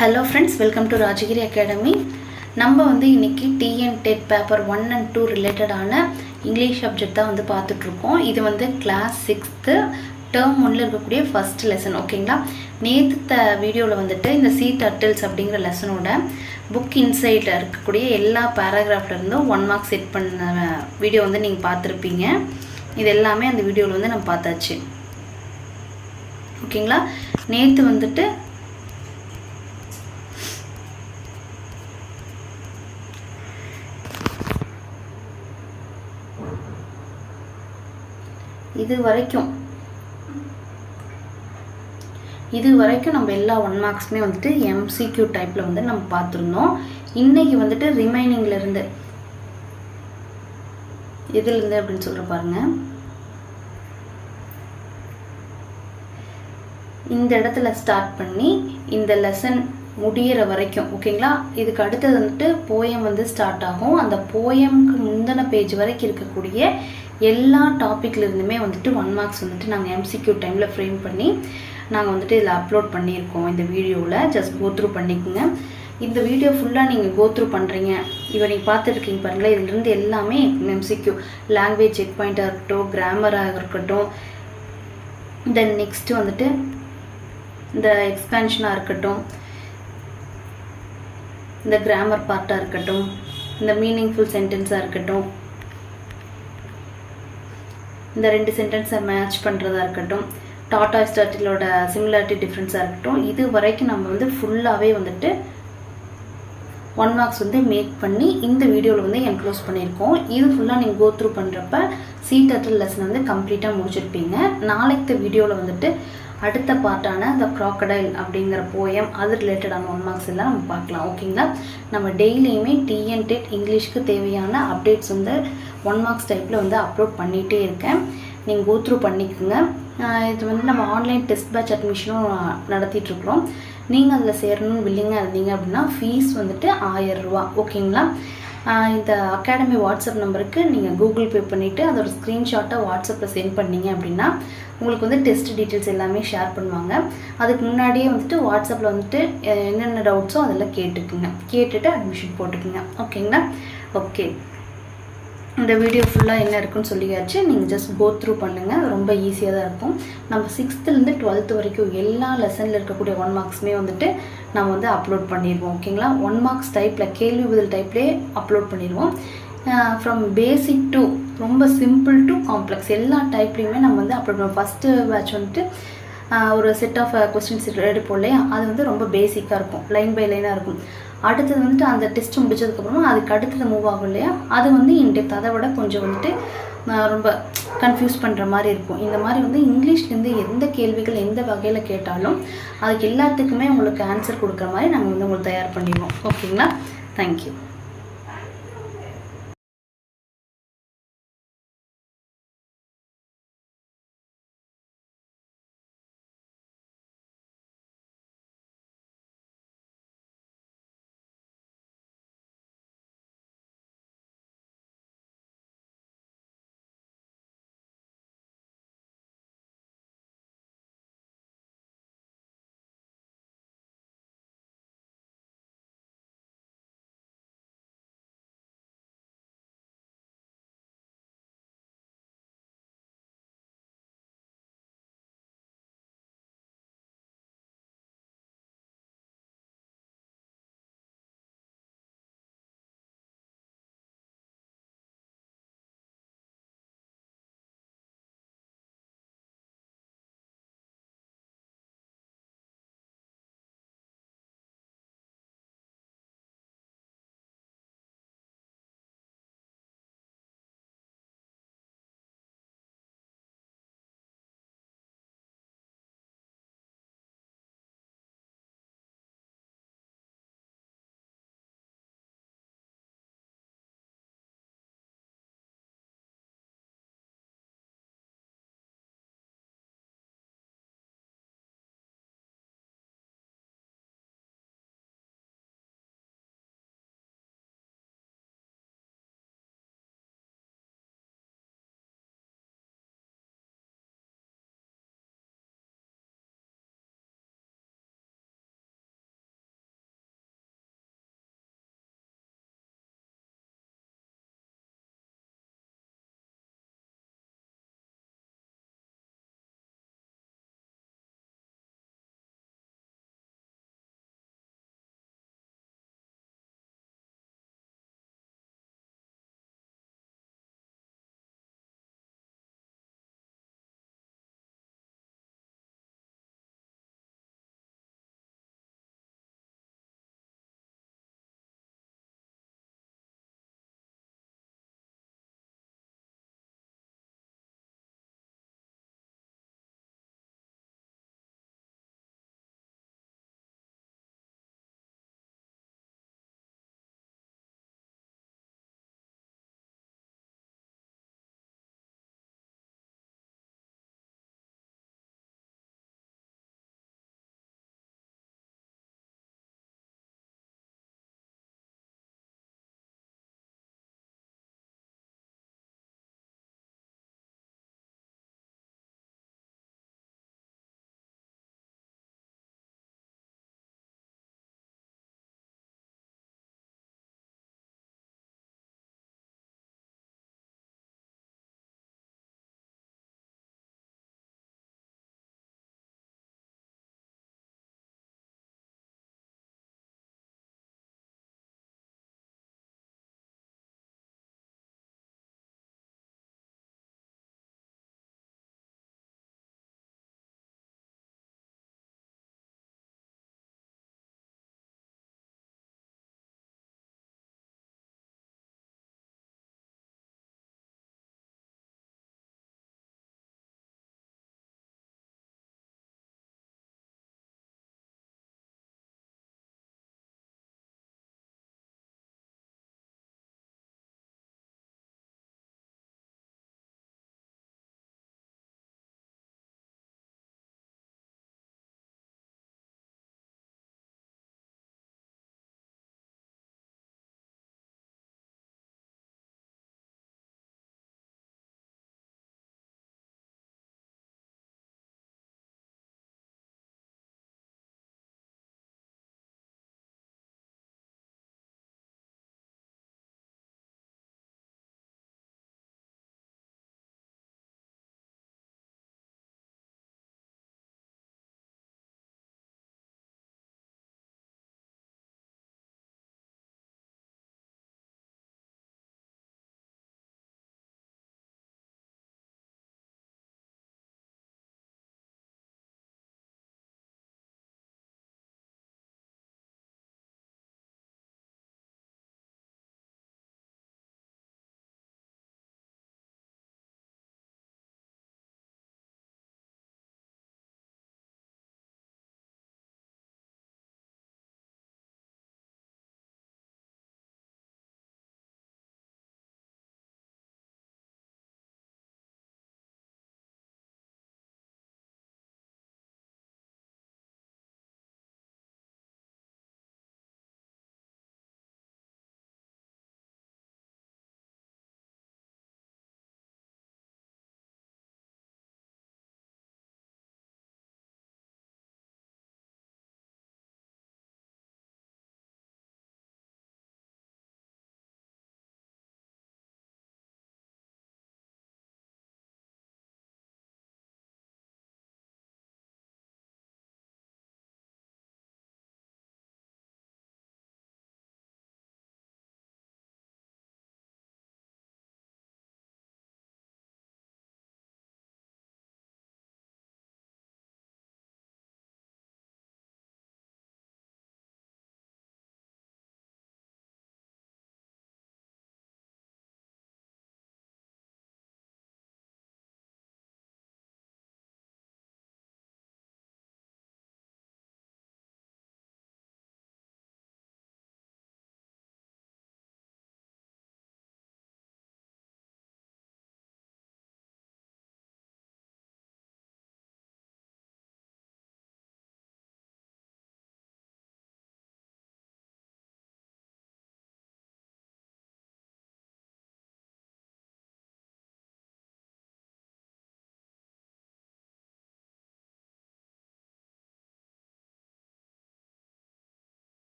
Hello friends, welcome to Rajagiri Academy. நம்ம வந்து இன்னைக்கு TN TET பேப்பர் 1 and 2 ரிலேட்டடான இங்கிலீஷ் சப்ஜெக்ட் தான் வந்து பார்த்துட்டு இருக்கோம். இது வந்து கிளாஸ் 6th டேர்ம் 1ல இருக்கக்கூடிய ஃபர்ஸ்ட் லெசன். ஓகேங்களா? நேத்து வீடியோவில் வந்துட்டு இந்த சீ டர்ட்டில்ஸ் அப்படிங்கிற லெசனோட புக் இன்சைட்ல இருக்கக்கூடிய எல்லா பேராகிராஃப்ல இருந்தும் 1 மார்க் செட் பண்ண வீடியோ வந்து நீங்கள் பார்த்துருப்பீங்க. இது எல்லாமே அந்த வீடியோவில் வந்து நம்ம பார்த்தாச்சு. ஓகேங்களா? நேத்து வந்துட்டு இது வரைக்கும் நம்ம எல்லா 1 மார்க்ஸ்மே வந்துட்டு MCQ டைப்ல வந்து நம்ம பார்த்துருந்தோம். இன்னைக்கு வந்துட்டு ரிமைனிங்ல இருந்து இதுல இருந்து அப்படின்னு சொல்ற பாருங்க. இந்த இடத்துல ஸ்டார்ட் பண்ணி இந்த லெசன் முடியிற வரைக்கும் ஓகேங்களா. இதுக்கு அடுத்தது வந்துட்டு போயம் வந்து ஸ்டார்ட் ஆகும். அந்த போயம்க்கு முந்தின பேஜ் வரைக்கும் இருக்கக்கூடிய எல்லா டாபிக்ல இருந்துமே வந்துட்டு 1 மார்க்ஸ் வந்துட்டு நாங்கள் MCQ டைம்ல ஃப்ரேம் பண்ணி நாங்கள் வந்துட்டு இதில் அப்லோட் பண்ணியிருக்கோம். இந்த வீடியோவில் ஜஸ்ட் கோத்ரூ பண்ணிக்கோங்க. இந்த வீடியோ ஃபுல்லாக நீங்கள் கோத்ரூ பண்ணுறீங்க. இப்போ நீங்கள் பார்த்துருக்கீங்க பாருங்களேன், இதுலேருந்து எல்லாமே MCQ லாங்குவேஜ் செக் பாயிண்டாக இருக்கட்டும், கிராமராக இருக்கட்டும், தென் நெக்ஸ்ட்டு வந்துட்டு இந்த எக்ஸ்பேன்ஷனாக இருக்கட்டும், இந்த கிராமர் பார்ட்டாக இருக்கட்டும், இந்த மீனிங்ஃபுல் சென்டென்ஸாக இருக்கட்டும், இந்த 2 சென்டென்ஸை மேட்ச் பண்ணுறதா இருக்கட்டும், டாட்டாய்ஸ் டர்ட்டிலோட சிமிலாரிட்டி டிஃப்ரென்ஸாக இருக்கட்டும், இது வரைக்கும் நம்ம வந்து ஃபுல்லாகவே வந்துட்டு 1 மார்க்ஸ் வந்து மேக் பண்ணி இந்த வீடியோவில் வந்து என்க்ளோஸ் பண்ணியிருக்கோம். இது ஃபுல்லாக நீங்கள் கோத்ரூ பண்ணுறப்ப சீ டர்ட்டில் லெசன் வந்து கம்ப்ளீட்டாக முடிச்சிருப்பீங்க. நாளைக்கு வீடியோவில் வந்துட்டு அடுத்த பார்ட்டான இந்த க்ராக்கடைல் அப்படிங்கிற போயம் அது ரிலேட்டடான 1 மார்க்ஸ் எல்லாம் நம்ம பார்க்கலாம். ஓகேங்களா? நம்ம டெய்லியுமே TN TET இங்கிலீஷ்க்கு தேவையான அப்டேட்ஸ் வந்து 1 மார்க்ஸ் டைப்பில் வந்து அப்லோட் பண்ணிகிட்டே இருக்கேன். நீங்கள் கோத்ரூ பண்ணிக்கோங்க. இது வந்து நம்ம ஆன்லைன் டெஸ்ட் பேட்ச் அட்மிஷனும் நடத்திட்டுருக்குறோம். நீங்கள் அதில் சேரணும்னு வில்லிங்காக இருந்தீங்க அப்படின்னா ஃபீஸ் வந்துட்டு 1000 ரூபா. ஓகேங்களா? இந்த அகாடமி வாட்ஸ்அப் நம்பருக்கு நீங்கள் கூகுள் பே பண்ணிவிட்டு அதோட ஸ்க்ரீன்ஷாட்டை வாட்ஸ்அப்பில் சென்ட் பண்ணிங்க அப்படின்னா உங்களுக்கு வந்து டெஸ்ட் டீட்டெயில்ஸ் எல்லாமே ஷேர் பண்ணுவாங்க. அதுக்கு முன்னாடியே வந்துட்டு வாட்ஸ்அப்பில் வந்துட்டு என்னென்ன டவுட்ஸோ அதெல்லாம் கேட்டுட்டு அட்மிஷன் போட்டுக்குங்க. ஓகேங்களா? ஓகே, இந்த வீடியோ ஃபுல்லாக என்ன இருக்குன்னு சொல்லியாச்சு. நீங்கள் ஜஸ்ட் கோத்ரூ பண்ணுங்கள். ரொம்ப ஈஸியாக தான் இருக்கும். நம்ம 6th-லேருந்து 12th வரைக்கும் எல்லா லெசனில் இருக்கக்கூடிய 1 மார்க்ஸுமே வந்துட்டு நம்ம வந்து அப்லோட் பண்ணிடுவோம். ஓகேங்களா? 1 மார்க்ஸ் டைப்பில் கேள்வி பதில் டைப்லேயே அப்லோட் பண்ணிடுவோம். ஃப்ரம் பேசிக் டு ரொம்ப சிம்பிள் டு காம்ப்ளெக்ஸ் எல்லா டைப்லேயுமே நம்ம வந்து அப்லோட் பண்ணுவோம். ஃபஸ்ட்டு பேட்ச் வந்துட்டு ஒரு செட் ஆஃப் கொஸ்டின்ஸ் எடுப்போம் இல்லையா, அது வந்து ரொம்ப பேசிக்காக இருக்கும், லைன் பை லைனாக இருக்கும். அடுத்தது வந்துட்டு அந்த டெஸ்ட் முடிச்சதுக்கப்புறமா அதுக்கு அடுத்தது மூவ் ஆகும் இல்லையா, அது வந்து இன்டெப்த், அதை விட கொஞ்சம் வந்துட்டு ரொம்ப கன்ஃபியூஸ் பண்ணுற மாதிரி இருக்கும். இந்த மாதிரி வந்து இங்கிலீஷ்லேருந்து எந்த கேள்விகள் எந்த வகையில் கேட்டாலும் அதுக்கு எல்லாத்துக்குமே உங்களுக்கு ஆன்சர் கொடுக்குற மாதிரி நாங்கள் வந்து உங்களுக்கு தயார் பண்ணிடுவோம். ஓகேங்களா? தேங்க்யூ.